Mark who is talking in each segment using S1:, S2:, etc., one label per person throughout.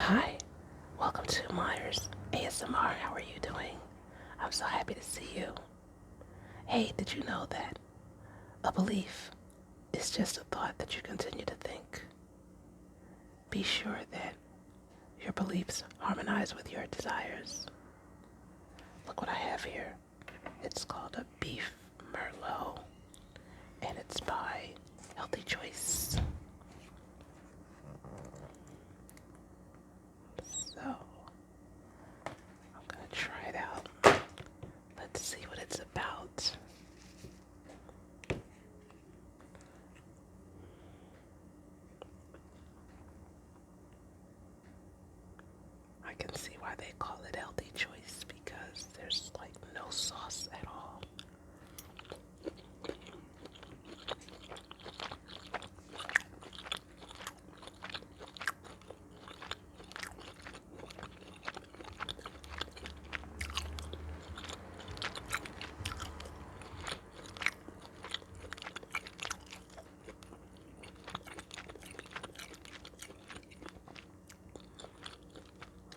S1: Hi, welcome to Myers ASMR. How are you doing? I'm so happy to see you. Hey, did you know that a belief is just a thought that you continue to think? Be sure that your beliefs harmonize with your desires. Look what I have here. It's called a beef merlot, and it's by Healthy Choice. So, I'm gonna try it out. Let's see what it's about. I can see why they call it Healthy Choice because there's like no sauce at all.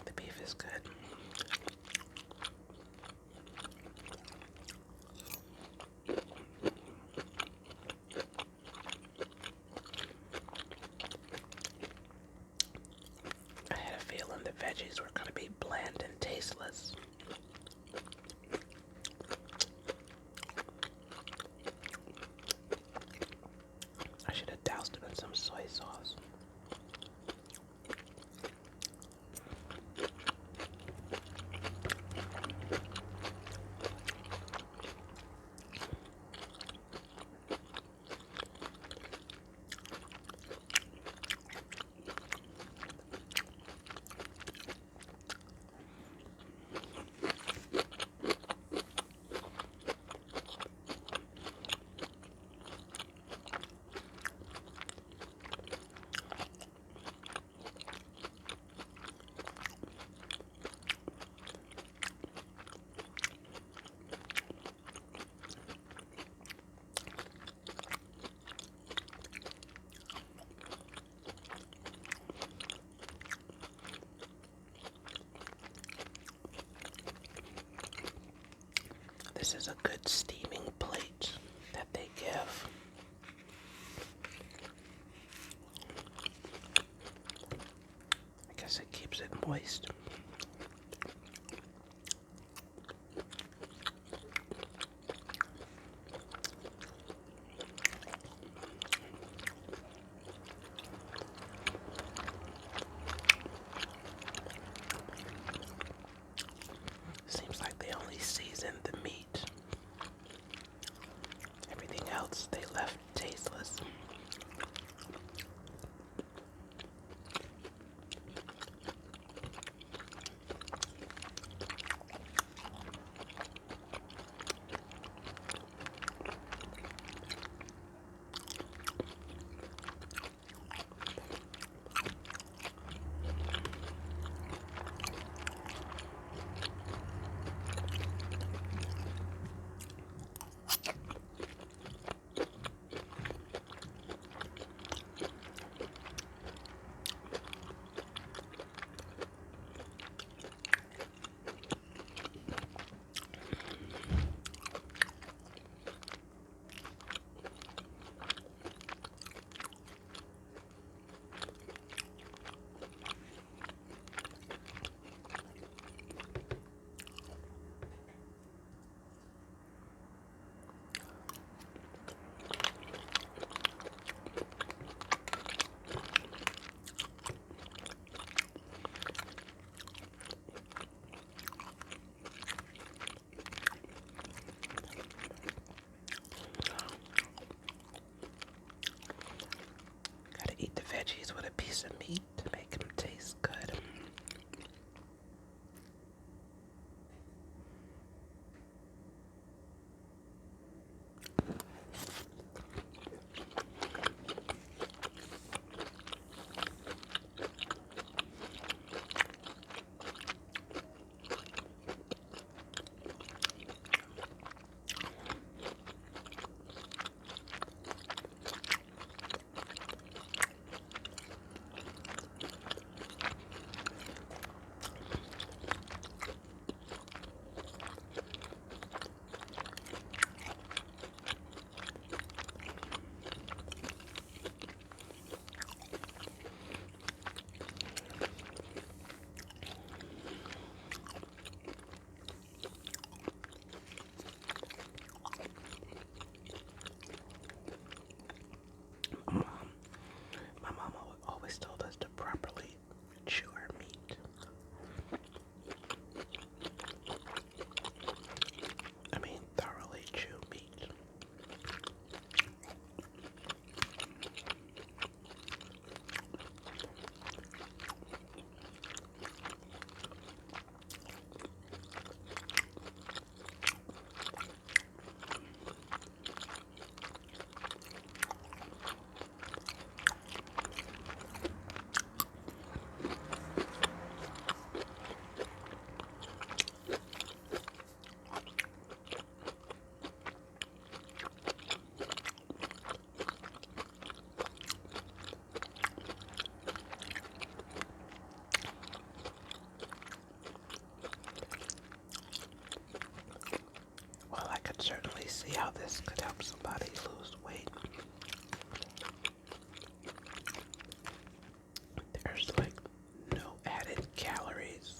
S1: The beef is good. I had a feeling the veggies were going to be bland and tasteless. I should have doused them in some soy sauce. This is a good steaming plate that they give. I guess it keeps it moist. Seems like they only seasoned the meat. Everything else they left tasteless. this could help somebody lose weight. There's like no added calories.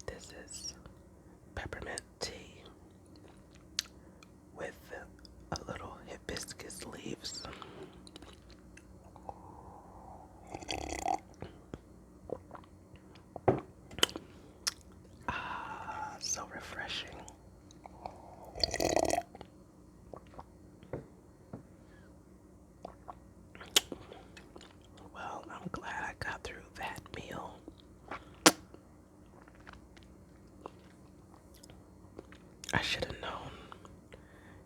S1: This is peppermint tea with a little hibiscus leaves. Ah, so refreshing. Well, I'm glad I got through that meal. I should have known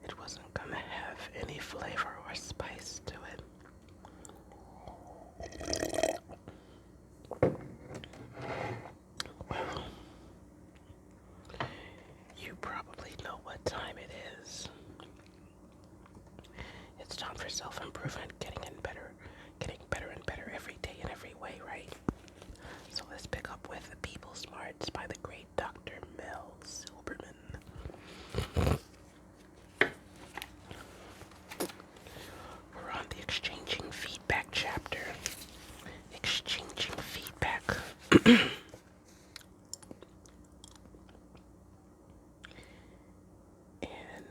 S1: it wasn't gonna have any flavor or spice to it. Well, you probably know what time it is. It's time for self-improvement, getting better and better every day in every way, right? So let's pick up with People Smarts by the great Dr. Mel Silberman. We're on the exchanging feedback chapter. Exchanging feedback. And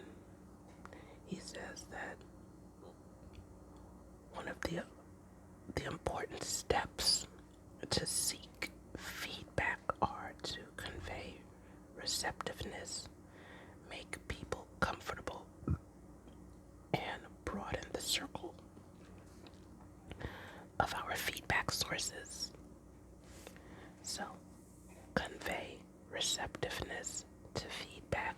S1: he says that one of the important steps to seek feedback are to convey receptiveness sources. So, convey receptiveness to feedback.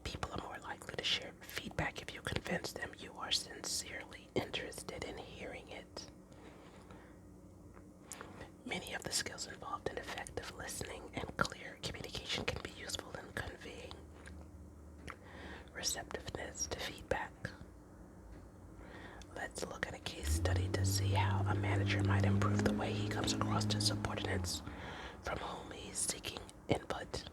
S1: People are more likely to share feedback if you convince them you are sincerely interested in hearing it. Many of the skills involved in effective listening and clear communication can be useful in conveying receptiveness to feedback. Let's look at a case study to see how a manager might improve the way he comes across to subordinates from whom he's seeking input.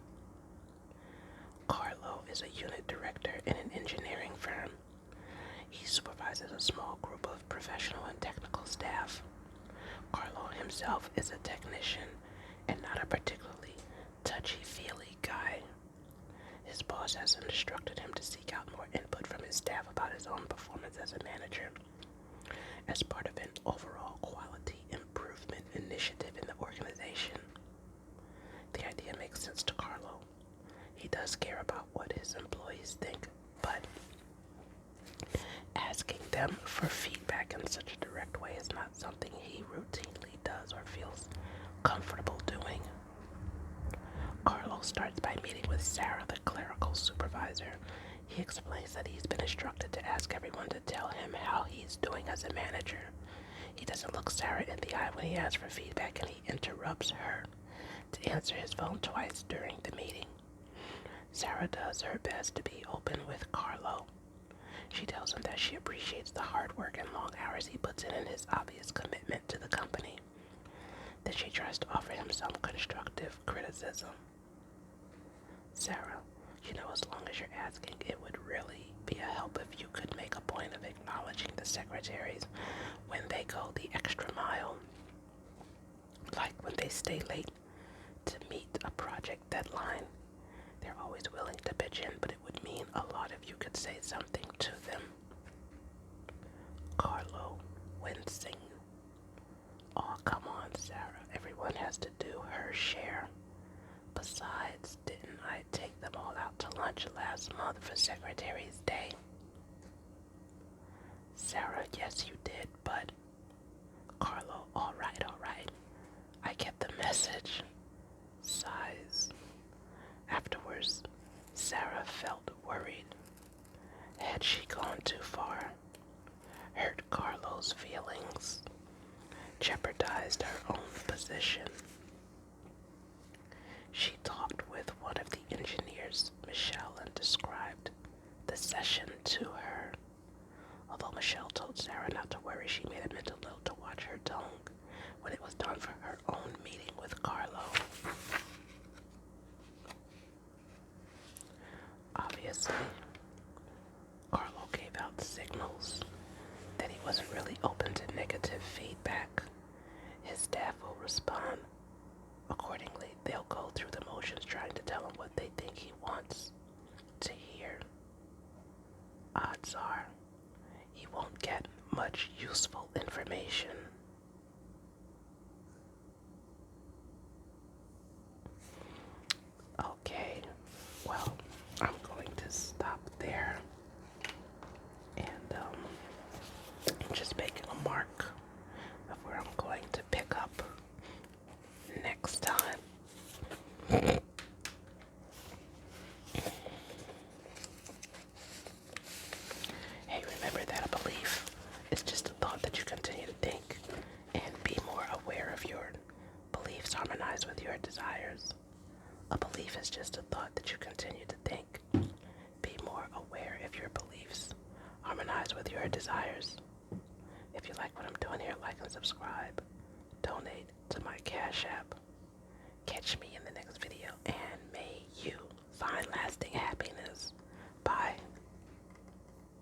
S1: Carlo is a unit director in an engineering firm. He supervises a small group of professional and technical staff. Carlo himself is a technician and not a particularly touchy-feely guy. His boss has instructed him to seek out more input from his staff about his own performance as a manager, as part of an overall quality improvement initiative in the organization. The idea makes sense to Carlo. He does care about what his employees think, but asking them for feedback in such a direct way is not something he routinely does or feels comfortable doing. Carlo starts by meeting with Sarah, the clerical supervisor. He explains that he's been instructed to ask everyone to tell him how he's doing as a manager. He doesn't look Sarah in the eye when he asks for feedback, and he interrupts her to answer his phone twice during the meeting. Sarah does her best to be open with Carlo. She tells him that she appreciates the hard work and long hours he puts in and his obvious commitment to the company. Then she tries to offer him some constructive criticism. Sarah, as long as you're asking, it would really be a help if you could make a point of acknowledging the secretaries when they go the extra mile. Like when they stay late to meet a project deadline. They're always willing to pitch in, but it would mean a lot if you could say something to them. Carlo, wincing. Oh, come on, Sarah. Everyone has to do her share. Besides, didn't I take them all out to lunch last month for Secretary's Day? Sarah, yes you did, but... Carlo, all right. I get the message. Sighs. Afterwards, Sarah felt worried. Had she gone too far? Hurt Carlo's feelings? Jeopardized her own position? She talked with one of the engineers, Michelle, and described the session to her. Although Michelle told Sarah not to worry, she made a mental note to watch her tone when it was done for her own meeting with Carlo. Obviously, Carlo gave out signals that he wasn't really open to negative feedback. His staff will respond accordingly. They'll go through the motions trying to tell him what they think he wants to hear. Odds are, he won't get much useful information. Okay, well, I'm going to stop there and I'm just making a mark of where I'm going to pick up next time. Hey, remember that a belief is just a thought that you continue to think, and be more aware of your beliefs harmonize with your desires. A belief is just a thought that you continue to think. Be more aware if your beliefs harmonize with your desires. If you like what I'm doing here, like and subscribe. Donate to my Cash App. Catch me in the next video, and may you find lasting